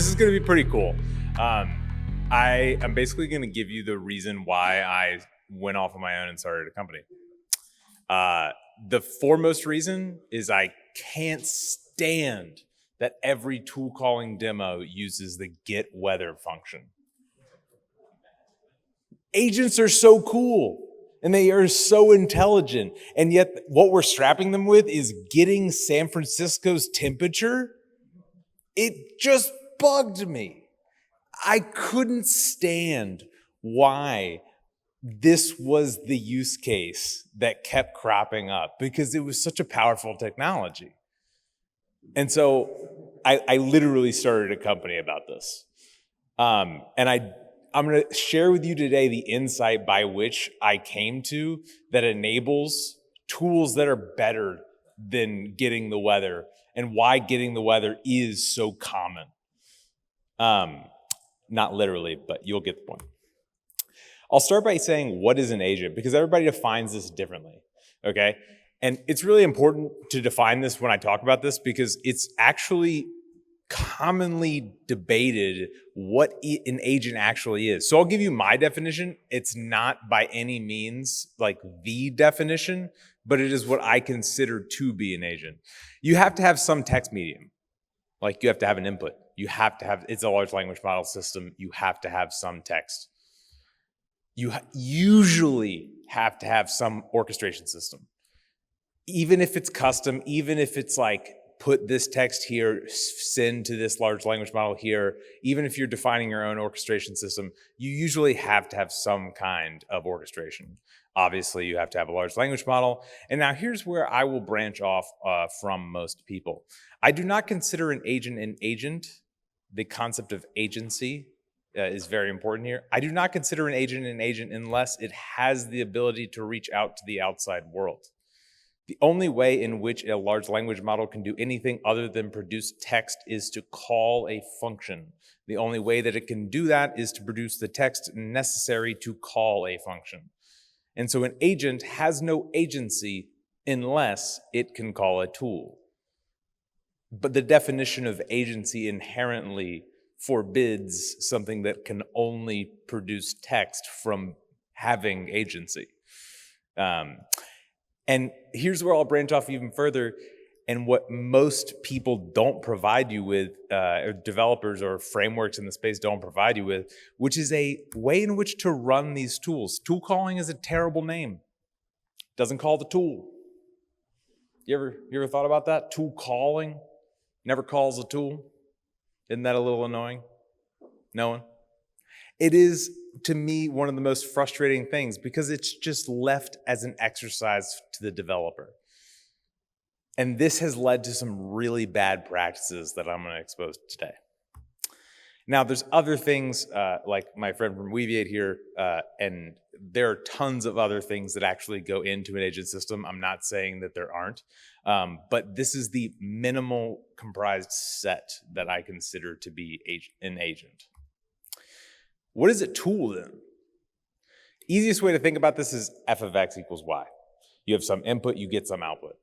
is going to be pretty cool. I am basically going to give you the reason why I went off on my own and started a company. The foremost reason is I can't stand that every tool calling demo uses the get weather function. Agents are so cool and they are so intelligent, and yet what we're strapping them with is getting San Francisco's temperature. It just bugged me. I couldn't stand why this was the use case that kept cropping up, because it was such a powerful technology. And so I literally started a company about this. And I'm going to share with you today the insight by which I came to that enables tools that are better than getting the weather, and why getting the weather is so common. Not literally, but you'll get the point. I'll start by saying, what is an agent? Because everybody defines this differently, okay? And it's really important to define this when I talk about this, because it's actually commonly debated what an agent actually is. So I'll give you my definition. It's not by any means like the definition, but it is what I consider to be an agent. You have to have some text medium. Like you have to have an input. You have to have, it's a large language model system. You have to have some text. You usually have to have some orchestration system. Even if it's custom, even if it's like, put this text here, send to this large language model here, even if you're defining your own orchestration system, you usually have to have some kind of orchestration. Obviously, you have to have a large language model. And now here's where I will branch off from most people. I do not consider an agent an agent. The concept of agency is very important here. I do not consider an agent unless it has the ability to reach out to the outside world. The only way in which a large language model can do anything other than produce text is to call a function. The only way that it can do that is to produce the text necessary to call a function. And so an agent has no agency unless it can call a tool. But the definition of agency inherently forbids something that can only produce text from having agency. And here's where I'll branch off even further, and what most people don't provide you with, or developers or frameworks in the space don't provide you with, which is a way in which to run these tools. Tool calling is a terrible name. Doesn't call the tool. You ever thought about that? Tool calling never calls a tool. Isn't that a little annoying? No one? It is, to me, one of the most frustrating things, because it's just left as an exercise to the developer. And this has led to some really bad practices that I'm going to expose today. Now, there's other things, like my friend from Weaviate here, and there are tons of other things that actually go into an agent system. I'm not saying that there aren't, but this is the minimal comprised set that I consider to be an agent. What is a tool then? Easiest way to think about this is f of x equals y. You have some input, you get some output.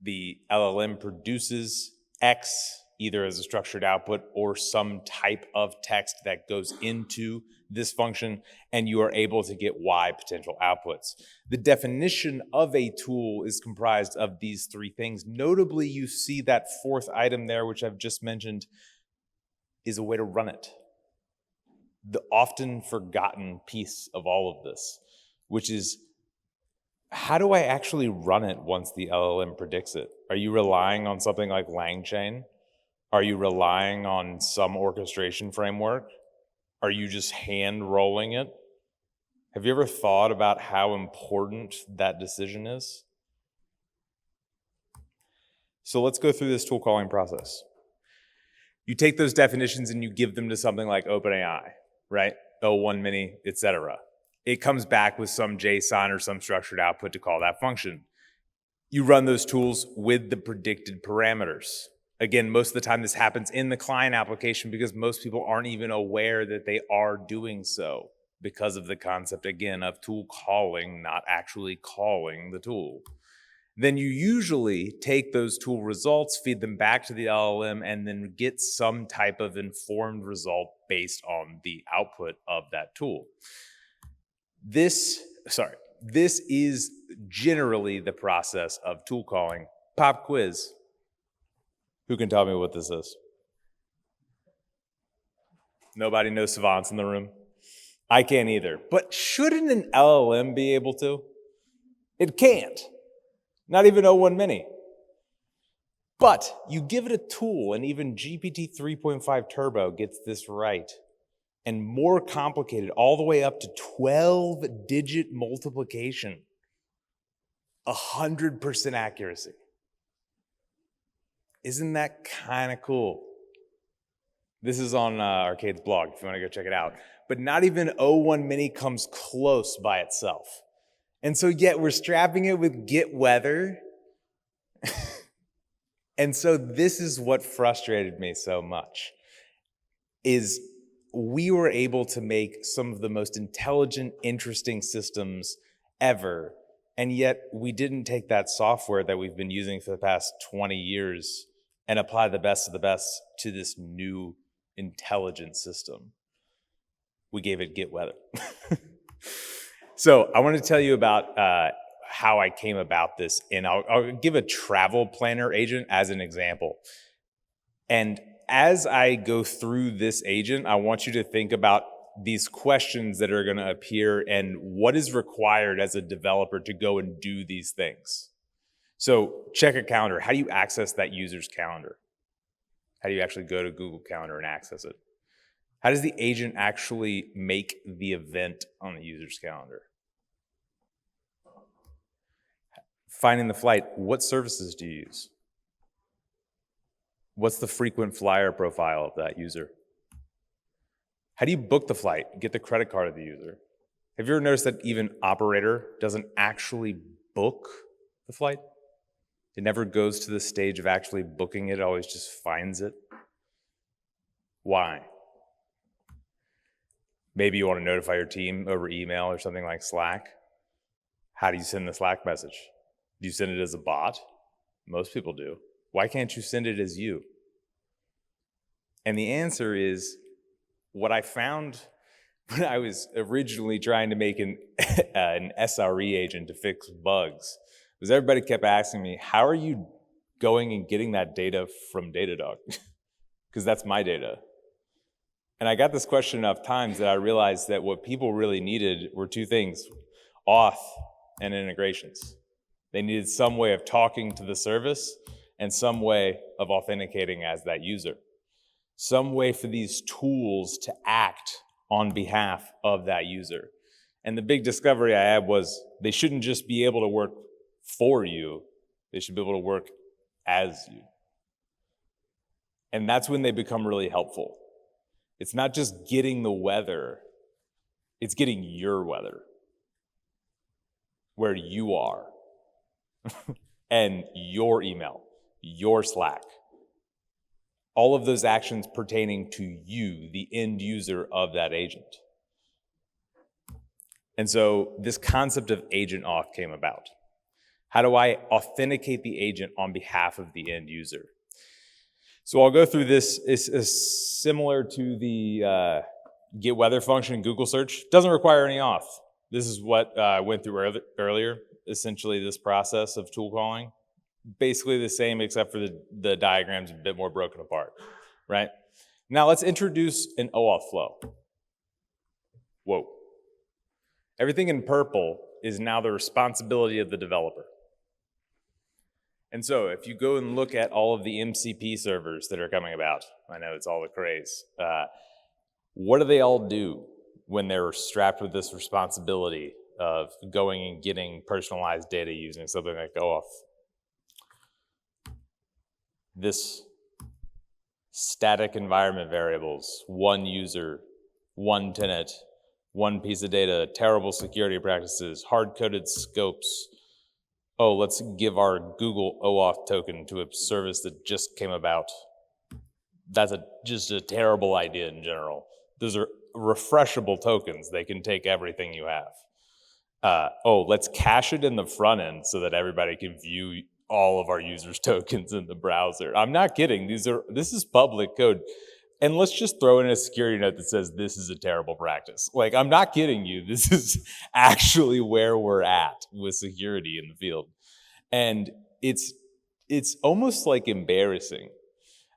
The LLM produces x either as a structured output or some type of text that goes into this function, and you are able to get y potential outputs. The definition of a tool is comprised of these three things. Notably, you see that fourth item there, which I've just mentioned, is a way to run it. The often forgotten piece of all of this, which is, how do I actually run it once the LLM predicts it? Are you relying on something like LangChain? Are you relying on some orchestration framework? Are you just hand rolling it? Have you ever thought about how important that decision is? So let's go through this tool calling process. You take those definitions and you give them to something like OpenAI, right? O1 Mini, etc. It comes back with some JSON or some structured output to call that function. You run those tools with the predicted parameters. Again, most of the time this happens in the client application because most people aren't even aware that they are doing so because of the concept, again, of tool calling, not actually calling the tool. then you usually take those tool results, feed them back to the LLM, and then get some type of informed result based on the output of that tool. This is generally the process of tool calling. Pop quiz. Who can tell me what this is? Nobody knows savants in the room? I can't either. But shouldn't an LLM be able to? It can't. Not even O1 Mini. But you give it a tool, and even GPT 3.5 Turbo gets this right. And more complicated, all the way up to 12-digit multiplication. 100% accuracy. Isn't that kind of cool? This is on Arcade's blog if you want to go check it out. But not even O1 Mini comes close by itself. And so yet we're strapping it with Get Weather. And so this is what frustrated me so much, is we were able to make some of the most intelligent, interesting systems ever. And yet we didn't take that software that we've been using for the past 20 years and apply the best of the best to this new intelligent system. We gave it Get Weather. So I want to tell you about how I came about this, and I'll give a travel planner agent as an example. And as I go through this agent, I want you to think about these questions that are going to appear and what is required as a developer to go and do these things. So check a calendar. How do you access that user's calendar? How do you actually go to Google Calendar and access it? How does the agent actually make the event on the user's calendar? Finding the flight, what services do you use? What's the frequent flyer profile of that user? How do you book the flight? Get the credit card of the user. Have you ever noticed that even Operator doesn't actually book the flight? It never goes to the stage of actually booking it, it always just finds it. Why? Maybe you want to notify your team over email or something like Slack. How do you send the Slack message? Do you send it as a bot? Most people do. Why can't you send it as you? And the answer is, what I found when I was originally trying to make an SRE agent to fix bugs was everybody kept asking me, how are you going and getting that data from Datadog? Because that's my data. And I got this question enough times that I realized that what people really needed were two things: auth and integrations. They needed some way of talking to the service and some way of authenticating as that user. Some way for these tools to act on behalf of that user. And the big discovery I had was they shouldn't just be able to work for you, they should be able to work as you. And that's when they become really helpful. It's not just getting the weather, it's getting your weather, where you are, and your email, your Slack. All of those actions pertaining to you, the end user of that agent. And so this concept of agent auth came about. How do I authenticate the agent on behalf of the end user? So I'll go through this. It's similar to the get weather function in Google search. Doesn't require any auth. This is what I went through earlier, essentially this process of tool calling. Basically the same, except for the diagram's a bit more broken apart, right? Now let's introduce an OAuth flow. Whoa. Everything in purple is now the responsibility of the developer. And so if you go and look at all of the MCP servers that are coming about, I know it's all the craze, what do they all do when they're strapped with this responsibility of going and getting personalized data using something like OAuth? This static environment variables, one user, one tenant, one piece of data, terrible security practices, hard-coded scopes. Oh, let's give our Google OAuth token to a service that just came about. That's just a terrible idea in general. Those are refreshable tokens. They can take everything you have. let's cache it in the front end so that everybody can view all of our users' tokens in the browser. I'm not kidding. This is public code. And let's just throw in a security note that says this is a terrible practice. Like, I'm not kidding you. This is actually where we're at with security in the field. And it's almost like embarrassing.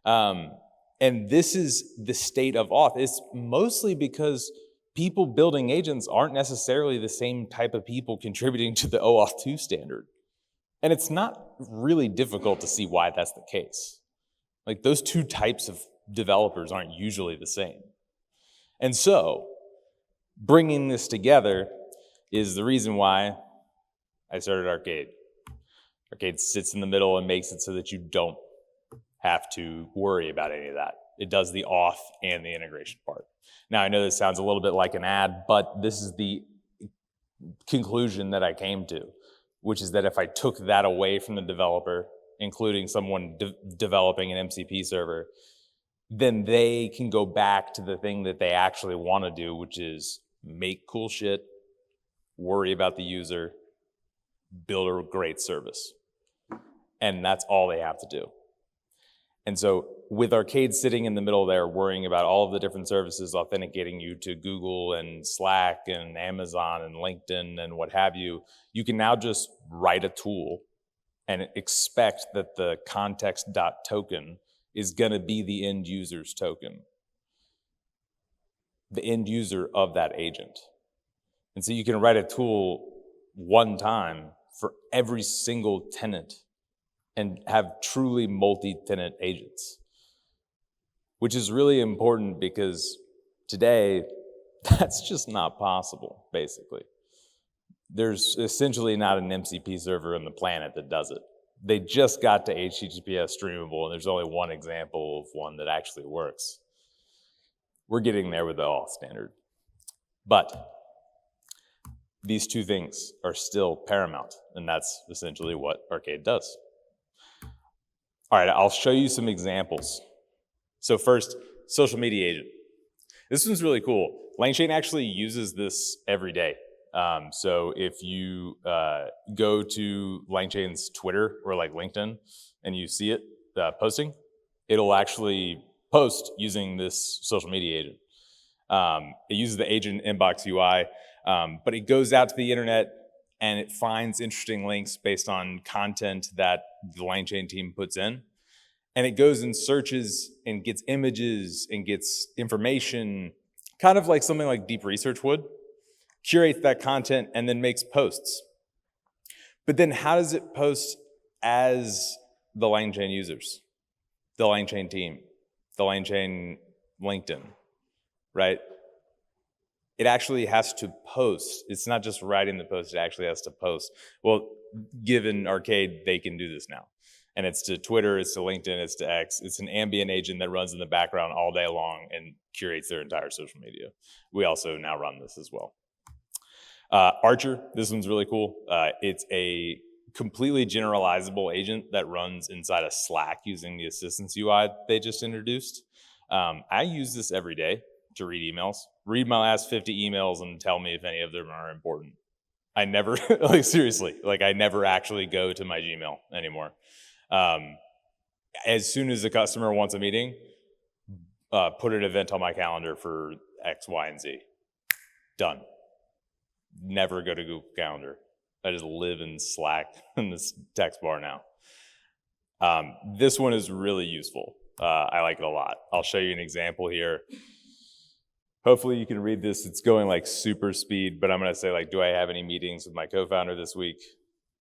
And this is the state of auth. It's mostly because people building agents aren't necessarily the same type of people contributing to the OAuth 2 standard. And it's not really difficult to see why that's the case. Like, those two types of developers aren't usually the same. And so, bringing this together is the reason why I started Arcade. Arcade sits in the middle and makes it so that you don't have to worry about any of that. It does the auth and the integration part. Now, I know this sounds a little bit like an ad, but this is the conclusion that I came to, which is that if I took that away from the developer, including someone developing an MCP server, then they can go back to the thing that they actually want to do, which is make cool shit, worry about the user, build a great service. And that's all they have to do. And so with Arcade sitting in the middle there, worrying about all of the different services, authenticating you to Google and Slack and Amazon and LinkedIn and what have you, you can now just write a tool and expect that the context.token is going to be the end user's token, the end user of that agent. And so you can write a tool one time for every single tenant and have truly multi-tenant agents, which is really important because today, that's just not possible, basically. There's essentially not an MCP server on the planet that does it. They just got to HTTPS streamable, and there's only one example of one that actually works. We're getting there with the auth standard. But these two things are still paramount, and that's essentially what Arcade does. All right, I'll show you some examples. So first, social media agent. This one's really cool. LangChain actually uses this every day. So if you go to LangChain's Twitter or like LinkedIn and you see it posting, it'll actually post using this social media agent. It uses the agent inbox UI, but it goes out to the internet and it finds interesting links based on content that the LangChain team puts in. And it goes and searches and gets images and gets information, kind of like something like deep research would, curates that content, and then makes posts. But then how does it post as the LangChain users, the LangChain team, the LangChain LinkedIn, right? It actually has to post. It's not just writing the post, it actually has to post. Well, given Arcade, they can do this now. And it's to Twitter, it's to LinkedIn, it's to X. It's an ambient agent that runs in the background all day long and curates their entire social media. We also now run this as well. Archer, this one's really cool. It's a completely generalizable agent that runs inside of Slack using the assistance UI they just introduced. I use this every day to read emails. Read my last 50 emails and tell me if any of them are important. I never, like seriously, like I never actually go to my Gmail anymore. As soon as the customer wants a meeting, put an event on my calendar for X, Y, and Z. Done. Never go to Google Calendar. I just live in Slack in this text bar now. This one is really useful. I like it a lot. I'll show you an example here. Hopefully you can read this. It's going like super speed, but I'm gonna say like, do I have any meetings with my co-founder this week?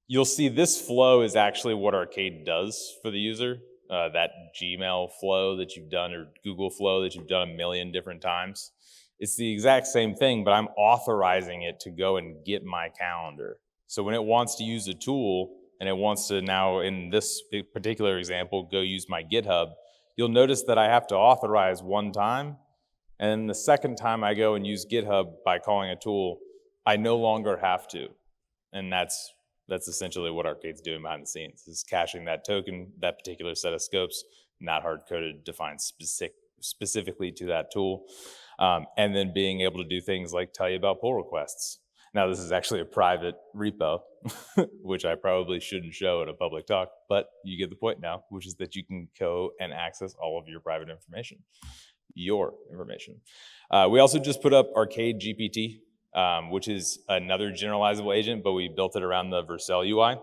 You'll see this flow is actually what Arcade does for the user. That Gmail flow that you've done or Google flow that you've done a million different times. It's the exact same thing, but I'm authorizing it to go and get my calendar. So when it wants to use a tool and it wants to now, in this particular example, go use my GitHub, you'll notice that I have to authorize one time. And then the second time I go and use GitHub by calling a tool, I no longer have to. And that's essentially what Arcade's doing behind the scenes, is caching that token, that particular set of scopes, not hard-coded, defined specifically to that tool. And then being able to do things like tell you about pull requests. Now, this is actually a private repo, which I probably shouldn't show at a public talk, but you get the point now, which is that you can go and access all of your private information, your information. We also just put up Arcade.GPT, which is another generalizable agent, but we built it around the Vercel UI.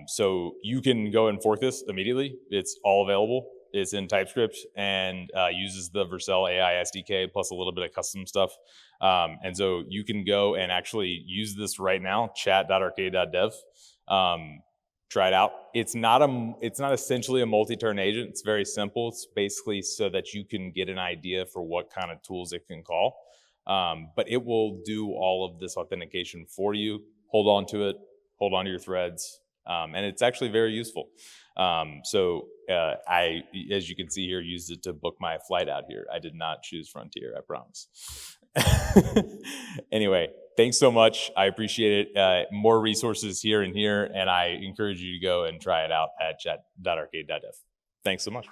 So you can go and fork this immediately. It's all available. It's in TypeScript and uses the Vercel AI SDK plus a little bit of custom stuff. And so you can go and actually use this right now, chat.arcade.dev. Try it out. It's not essentially a multi-turn agent. It's very simple. It's basically so that you can get an idea for what kind of tools it can call. But it will do all of this authentication for you. Hold on to it. Hold on to your threads. And it's actually very useful. I, as you can see here, used it to book my flight out here. I did not choose Frontier, I promise. Anyway, thanks so much. I appreciate it. More resources here and here, and I encourage you to go and try it out at chat.arcade.dev. Thanks so much.